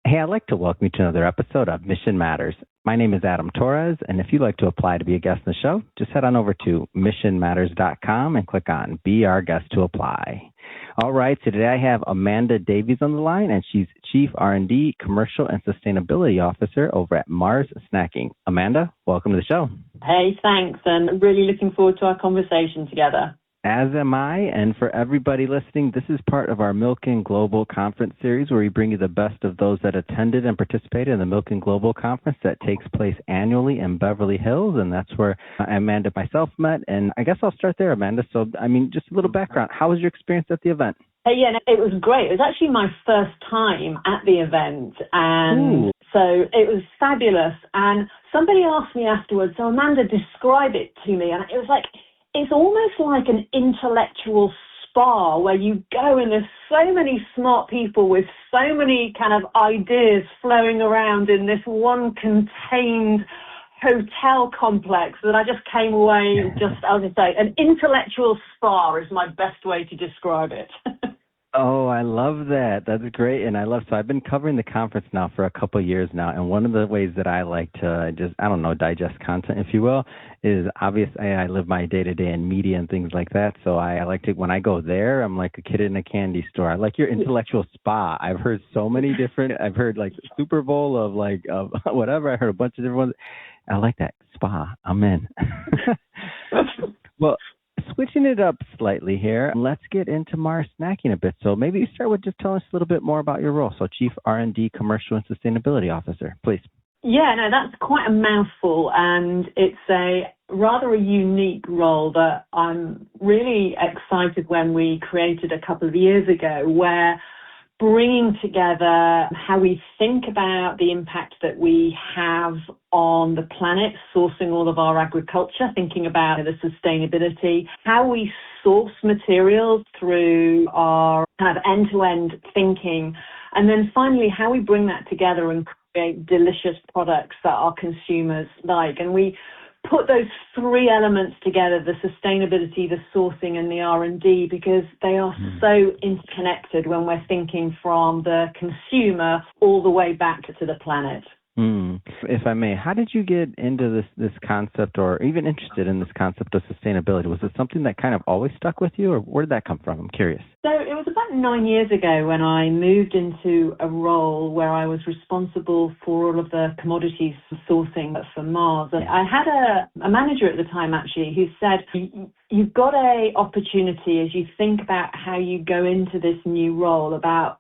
Hey, I'd like to welcome you to another episode of Mission Matters. My name is Adam Torres, and if you'd like to apply to be a guest in the show, just head on over to missionmatters.com and click on Be Our Guest to Apply. All right, so today I have Amanda Davies on the line, and she's Chief R&D, Commercial and Sustainability Officer over at Mars Snacking. Amanda, welcome to the show. Hey, thanks, and really looking forward to our conversation together. As am I, and for everybody listening, this is part of our Milken Global Conference series where we bring you the best of those that attended and participated in the Milken Global Conference that takes place annually in Beverly Hills, and that's where Amanda and myself met, and I guess I'll start there, Amanda. So, just a little background. How was your experience at the event? Yeah, it was great. It was actually my first time at the event, and so it was fabulous. And somebody asked me afterwards, so Amanda, describe it to me, and it was like, it's almost like an intellectual spa where you go and there's so many smart people with so many kind of ideas flowing around in this one contained hotel complex that I just came away I would say, an intellectual spa is my best way to describe it. Oh, I love that. That's great. And so I've been covering the conference now for a couple of years now. And one of the ways that I like to digest content, if you will, is obviously I live my day-to-day in media and things like that. So I like to, when I go there, I'm like a kid in a candy store. I like your intellectual spa. I've heard so many different, I've heard like Super Bowl of whatever. I heard a bunch of different ones. I like that spa. I'm in. Well, switching it up slightly here, let's get into Mars Snacking a bit. So maybe you start with just telling us a little bit more about your role. So Chief R&D, Commercial and Sustainability Officer, please. Yeah, no, that's quite a mouthful, and it's a rather a unique role that I'm really excited when we created a couple of years ago, where bringing together how we think about the impact that we have on the planet, sourcing all of our agriculture, thinking about the sustainability, how we source materials through our kind of end-to-end thinking, and then finally how we bring that together and create delicious products that our consumers like. And we put those three elements together, the sustainability, the sourcing, and the R&D, because they are so interconnected when we're thinking from the consumer all the way back to the planet. If I may, how did you get into this concept, or even interested in this concept of sustainability? Was it something that kind of always stuck with you, or where did that come from? I'm curious. So it was about 9 years ago when I moved into a role where I was responsible for all of the commodities sourcing for Mars. And I had a manager at the time, actually, who said, you've got an opportunity as you think about how you go into this new role, about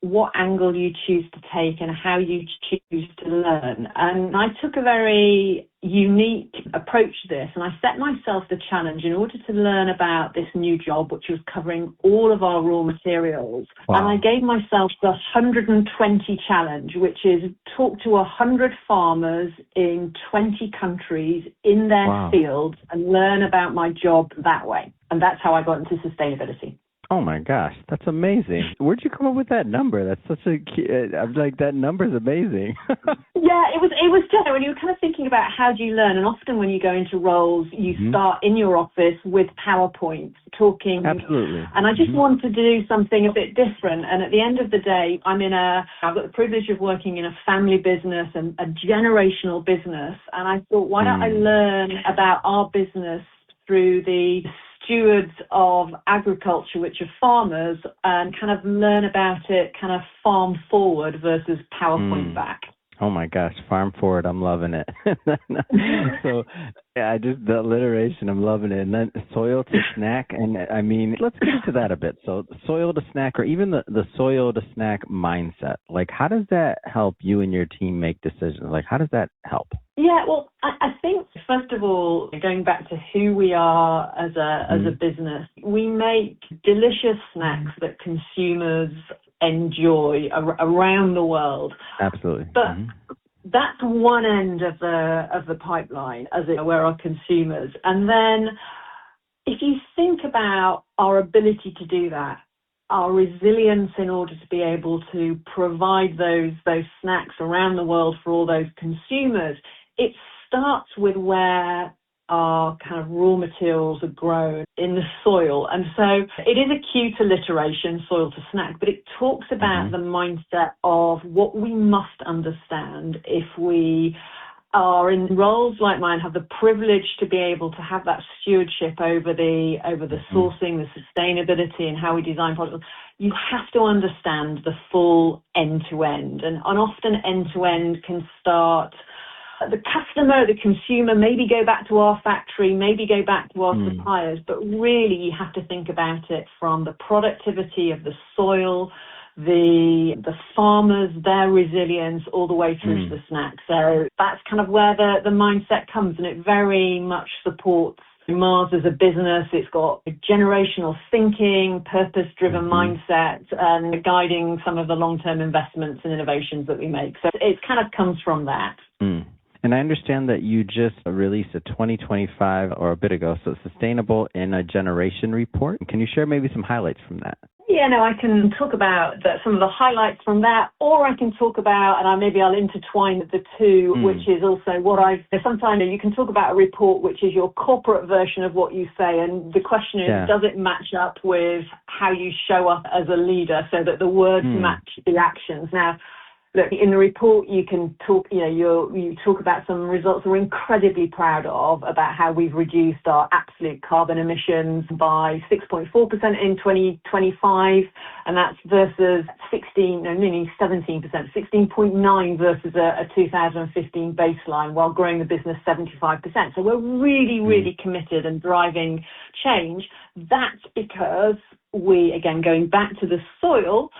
what angle you choose to take and how you choose to learn. And I took a very unique approach to this, and I set myself the challenge in order to learn about this new job, which was covering all of our raw materials. Wow. And I gave myself the 120 challenge, which is talk to 100 farmers in 20 countries in their fields and learn about my job that way. And that's how I got into sustainability. Oh my gosh, that's amazing. Where'd you come up with that number? That's such I'm like, that number's amazing. Yeah, it was just when you were kind of thinking about how do you learn, and often when you go into roles, you start in your office with PowerPoint talking. Absolutely. And I just wanted to do something a bit different. And at the end of the day, I've got the privilege of working in a family business and a generational business. And I thought, why don't I learn about our business through the stewards of agriculture, which are farmers, and kind of learn about it kind of farm forward versus PowerPoint back. Oh my gosh, farm forward, I'm loving it. So the alliteration, I'm loving it. And then soil to snack, and let's get into that a bit. So soil to snack, or even the soil to snack mindset, like how does that help you and your team make decisions? Like how does that help? Yeah, well, I think, first of all, going back to who we are as a business, we make delicious snacks that consumers enjoy around the world. Absolutely. But that's one end of the pipeline, as it were, our consumers. And then if you think about our ability to do that, our resilience in order to be able to provide those snacks around the world for all those consumers, it starts with where our kind of raw materials are grown in the soil. And so it is a cue to alliteration, soil to snack, but it talks about the mindset of what we must understand if we are in roles like mine, have the privilege to be able to have that stewardship over the sourcing, the sustainability, and how we design products. You have to understand the full end-to-end, and often end-to-end can start the customer, the consumer, maybe go back to our factory, maybe go back to our suppliers, but really you have to think about it from the productivity of the soil, the farmers, their resilience, all the way through to the snack. So that's kind of where the mindset comes, and it very much supports Mars as a business. It's got a generational thinking, purpose-driven mindset, and guiding some of the long-term investments and innovations that we make. So it kind of comes from that. And I understand that you just released a 2025 or a bit ago, so Sustainable in a Generation report. Can you share maybe some highlights from that? Yeah, no, I can talk about some of the highlights from that, or I can talk about, and maybe I'll intertwine the two, which is also what sometimes you can talk about a report which is your corporate version of what you say, and the question is, does it match up with how you show up as a leader so that the words match the actions? Now, look, in the report, you can talk, you talk about some results we're incredibly proud of about how we've reduced our absolute carbon emissions by 6.4% in 2025, and that's versus 17%, 16.9 versus a 2015 baseline, while growing the business 75%. So we're really, really committed and driving change. That's because we, again, going back to the soil,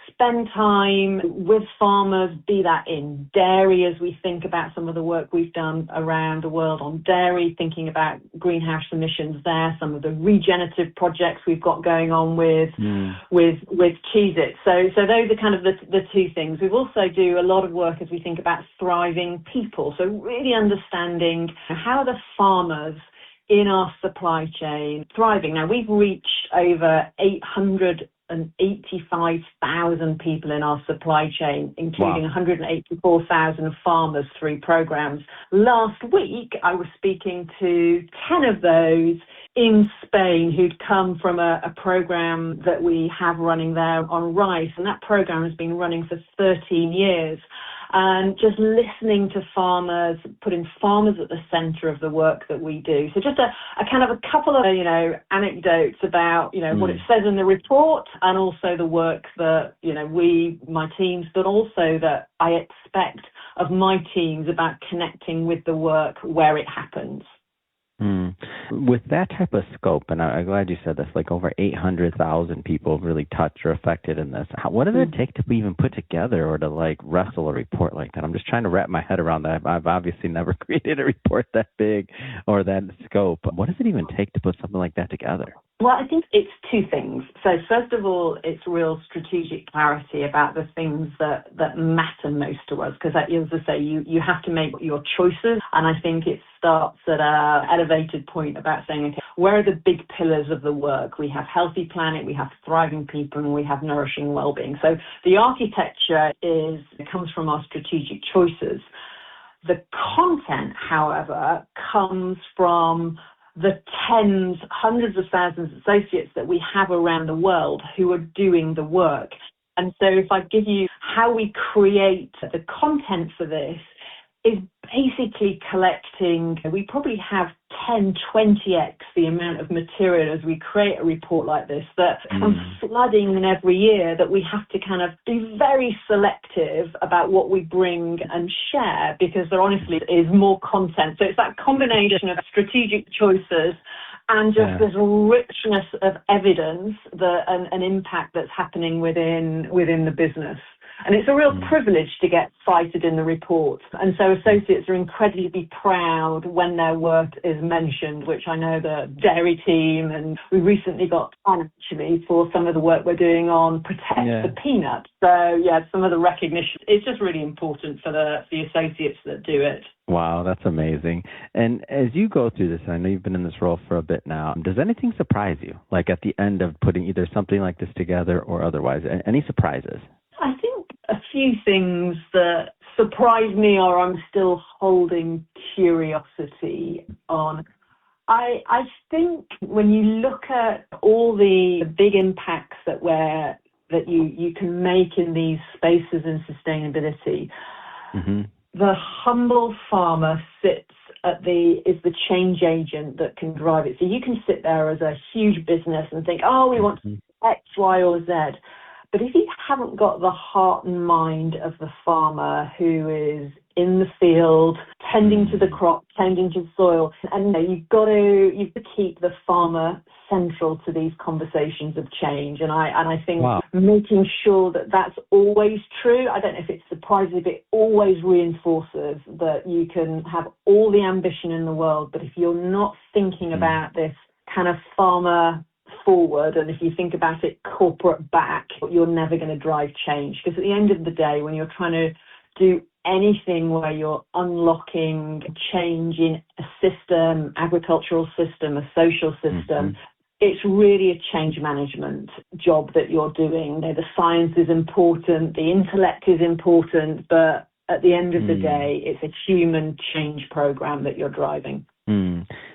spend time with farmers, be that in dairy, as we think about some of the work we've done around the world on dairy, thinking about greenhouse emissions there, some of the regenerative projects we've got going on with Cheez-It. So those are kind of the two things. We've also do a lot of work as we think about thriving people. So really understanding how the farmers in our supply chain thriving. Now, we've reached over 885,000 people in our supply chain, including 184,000 farmers through programs. Last week, I was speaking to 10 of those in Spain who'd come from a program that we have running there on rice, and that program has been running for 13 years. And just listening to farmers, putting farmers at the center of the work that we do. So just a kind of a couple of, anecdotes about, what it says in the report, and also the work that, my teams, but also that I expect of my teams about connecting with the work where it happens. With that type of scope, and I'm glad you said this, like over 800,000 people really touched or affected in this. What does it take to even put together or to wrestle a report like that? I'm just trying to wrap my head around that. I've obviously never created a report that big or that scope. What does it even take to put something like that together? Well, I think it's two things. So first of all, it's real strategic clarity about the things that matter most to us, because as I say, you have to make your choices, and I think it starts at an elevated point about saying, okay, where are the big pillars of the work? We have healthy planet, we have thriving people, and we have nourishing well-being. So the architecture comes from our strategic choices. The content, however, comes from the tens, hundreds of thousands of associates that we have around the world who are doing the work. And so if I give you how we create the content for this, is basically collecting, we probably have 10, 20x the amount of material as we create a report like this that comes flooding in every year, that we have to kind of be very selective about what we bring and share, because there honestly is more content. So it's that combination of strategic choices and just this richness of evidence an impact that's happening within the business. And it's a real privilege to get cited in the report. And so associates are incredibly proud when their work is mentioned, which I know the dairy team, and we recently got actually for some of the work we're doing on Protect the Peanut. So some of the recognition, it's just really important for the associates that do it. Wow, that's amazing. And as you go through this, I know you've been in this role for a bit now, does anything surprise you? Like at the end of putting either something like this together or otherwise, any surprises? I think a few things that surprise me or I'm still holding curiosity on. I think when you look at all the big impacts that you can make in these spaces in sustainability, Hmm. the humble farmer is the change agent that can drive it. So you can sit there as a huge business and think, oh, we want Hmm. X, Y, or Z. But if you haven't got the heart and mind of the farmer who is in the field, tending to the crop, tending to the soil, and you've got to keep the farmer central to these conversations of change. And I think Wow. making sure that that's always true. I don't know if it's surprising, but it always reinforces that you can have all the ambition in the world, but if you're not thinking about this kind of farmer forward, and if you think about it corporate back, you're never going to drive change. Because at the end of the day, when you're trying to do anything where you're unlocking change in a system, agricultural system, a social system, it's really a change management job that you're doing. The science is important, the intellect is important, but at the end of the day, it's a human change program that you're driving.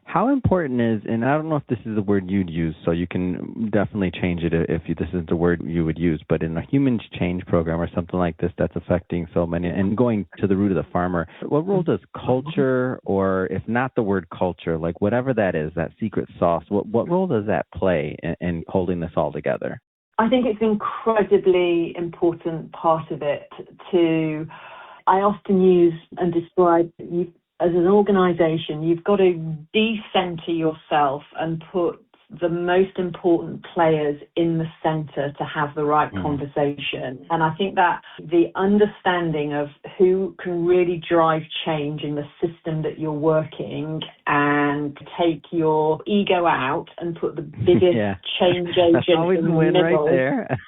How important is, and I don't know if this is the word you'd use, so you can definitely change it if this is the word you would use, but in a human change program or something like this that's affecting so many, and going to the root of the farmer, what role does culture, or if not the word culture, like whatever that is, that secret sauce, what role does that play in holding this all together? I think it's an incredibly important part of it I often use and describe as an organization, you've got to decenter yourself and put the most important players in the center to have the right conversation. And I think that the understanding of who can really drive change in the system that you're working and take your ego out and put the biggest change agent That's always in the win middle. right there.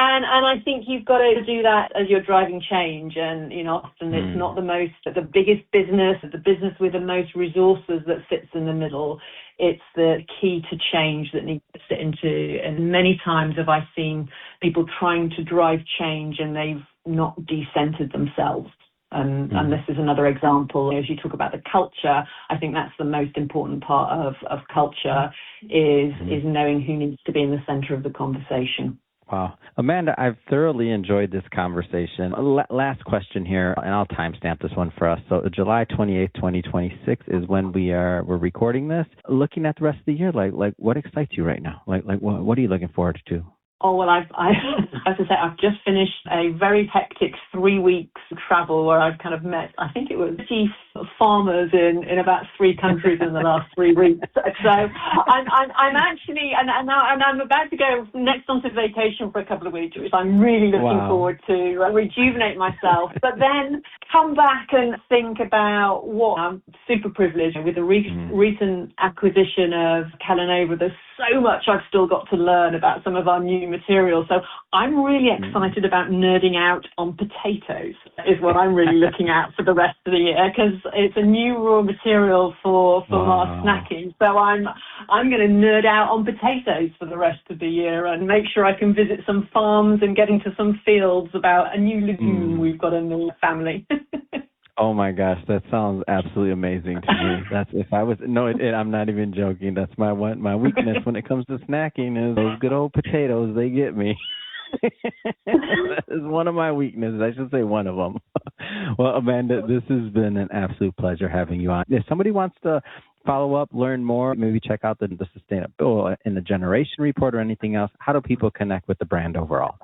And I think you've got to do that as you're driving change. And often it's not the biggest business, the business with the most resources that sits in the middle. It's the key to change that needs to sit into. And many times have I seen people trying to drive change and they've not decentered themselves. And this is another example. As you talk about the culture, I think that's the most important part of culture is knowing who needs to be in the center of the conversation. Wow. Amanda, I've thoroughly enjoyed this conversation. Last question here, and I'll timestamp this one for us. So July 28th, 2026 is when we're recording this. Looking at the rest of the year, like what excites you right now? Like what are you looking forward to? Oh, well, I have to say, I've just finished a very hectic 3 weeks travel where I've kind of met, I think it was 50 farmers in about 3 countries in the last 3 weeks. So I'm actually, and I'm about to go next onto vacation for a couple of weeks, which I'm really looking forward to, rejuvenate myself, but then come back and think about what I'm super privileged with the recent acquisition of Kellanova. There's so much I've still got to learn about some of our new materials. So I'm really excited about nerding out on potatoes is what I'm really looking at for the rest of the year, because it's a new raw material for our snacking. So I'm going to nerd out on potatoes for the rest of the year and make sure I can visit some farms and get into some fields about a new legume we've got in the family. Oh my gosh, that sounds absolutely amazing to me. That's I'm not even joking. That's my weakness when it comes to snacking is those good old potatoes. They get me. That is one of my weaknesses. I should say one of them. Well, Amanda, this has been an absolute pleasure having you on. If somebody wants to follow up, learn more, maybe check out the Sustainability in the Generation Report or anything else, how do people connect with the brand overall?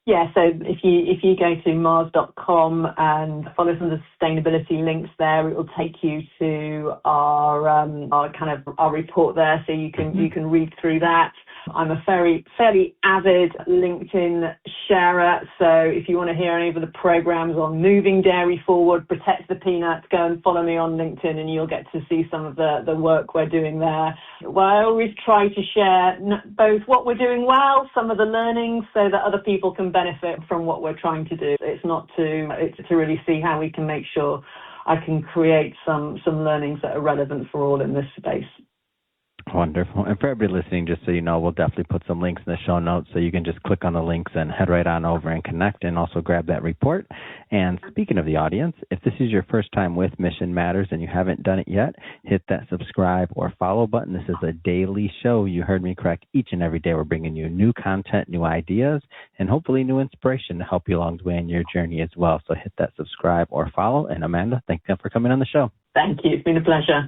Yeah, so if you go to mars.com and follow some of the sustainability links there, it will take you to our report there, so you can read through that. I'm a fairly avid LinkedIn sharer, so if you want to hear any of the programs on moving dairy forward, protect the peanuts, go and follow me on LinkedIn and you'll get to see some of the work we're doing there. Well, I always try to share both what we're doing well, some of the learnings, so that other people can benefit from what we're trying to do. It's to really see how we can make sure I can create some learnings that are relevant for all in this space. Wonderful. And for everybody listening, just so you know, we'll definitely put some links in the show notes so you can just click on the links and head right on over and connect and also grab that report. And speaking of the audience, if this is your first time with Mission Matters and you haven't done it yet, hit that subscribe or follow button. This is a daily show. You heard me correct. Each and every day we're bringing you new content, new ideas, and hopefully new inspiration to help you along the way in your journey as well. So hit that subscribe or follow. And Amanda, thank you for coming on the show. Thank you. It's been a pleasure.